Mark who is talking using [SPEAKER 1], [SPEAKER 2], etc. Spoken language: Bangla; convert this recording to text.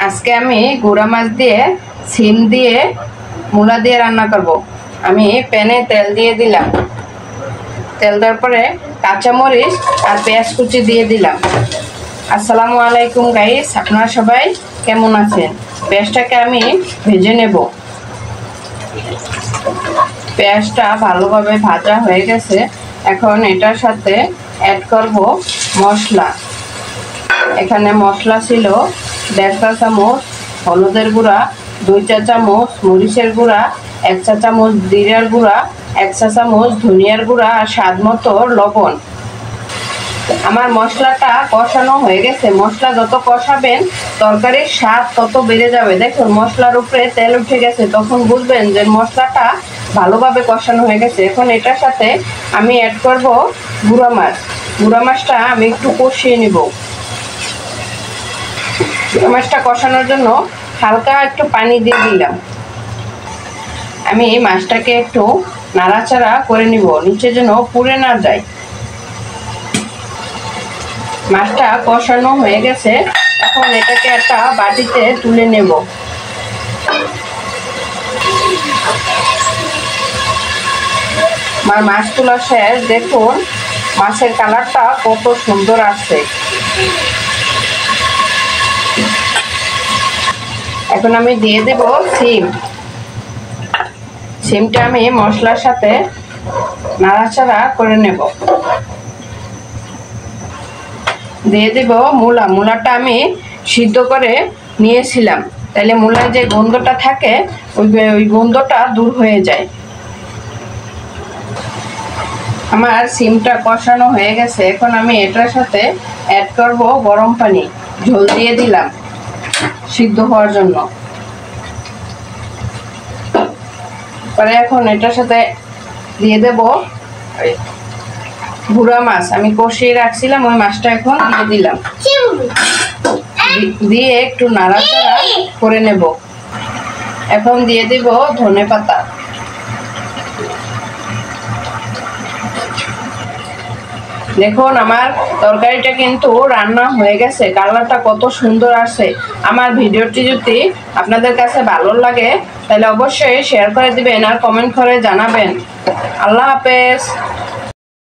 [SPEAKER 1] আজকে আমি গুঁড়া মাছ দিয়ে সিম দিয়ে মূলা দিয়ে রান্না করব। আমি প্যানে তেল দিয়ে দিলাম। তেল দেওয়ার পরে কাঁচামরিচ আর পেঁয়াজ কুচি দিয়ে দিলাম। আসসালামু আলাইকুম গাইস, আপনারা সবাই কেমন আছেন? পেঁয়াজটাকে আমি ভেজে নেব। পেঁয়াজটা ভালোভাবে ভাজা হয়ে গেছে। এখন এটার সাথে অ্যাড করব মশলা। এখানে মশলা ছিল 1.5 চা চামচ হলুদের গুঁড়া, 2 চা চামচ মরিচের গুঁড়া, 1 চা চামচ জিরার গুঁড়া, 1 চা চামচ ধনিয়ার গুঁড়া আর স্বাদ মতো লবণ। আমার মশলাটা কষানো হয়ে গেছে। মশলা যত কষাবেন তরকারির স্বাদ তত বেড়ে যাবে। দেখুন মশলার উপরে তেল উঠে গেছে, তখন বুঝবেন যে মশলাটা ভালোভাবে কষানো হয়ে গেছে। এখন এটার সাথে আমি অ্যাড করব গুঁড়া মাছ। গুঁড়া মাছটা আমি একটু কষিয়ে নিব। মাছটা কষানোর জন্য হালকা একটু পানি দিয়ে দিলাম। আমি এই মাছটাকে একটু নাড়াচাড়া করে নিব, নিচে যেন পুড়ে না যায়। মাছটা কষানো হয়ে গেছে। এখন এটাকে একটা বাটিতে তুলে নেব। আমার মাছ তোলা শেষ। দেখুন মাছের কালারটা কত সুন্দর আসছে। এখন আমি দিয়ে দেব সিম। সিমটা আমি মশলার সাথে নাড়াচাড়া করে নেব। দিয়ে দেব মূলা। মূলাটা আমি সিদ্ধ করে নিয়েছিলাম, তাহলে মূলায় যে গন্ধটা থাকে ওই গন্ধটা দূর হয়ে যায়। আমার সিমটা কষানো হয়ে গেছে। এখন আমি এটার সাথে অ্যাড করব গরম পানি। ঝোল দিয়ে দিলাম সিদ্ধ হওয়ার জন্য। পরে এখন এটার সাথে দিয়ে দেব গুঁড়া মাছ। আমি কষিয়ে রাখছিলাম, ওই মাছটা এখন দিয়ে দিলাম। দিয়ে একটু নাড়াচাড়া করে নেব। এখন দিয়ে দেব ধনেপাতা। দেখুন আমার তরকারিটা কিন্তু রান্না হয়ে গেছে। কালারটা কত সুন্দর আসছে। আমার ভিডিওটি যদি আপনাদের কাছে ভালো লাগে তাহলে অবশ্যই শেয়ার করে দিবেন আর কমেন্ট করে জানাবেন। আল্লাহ হাফেজ।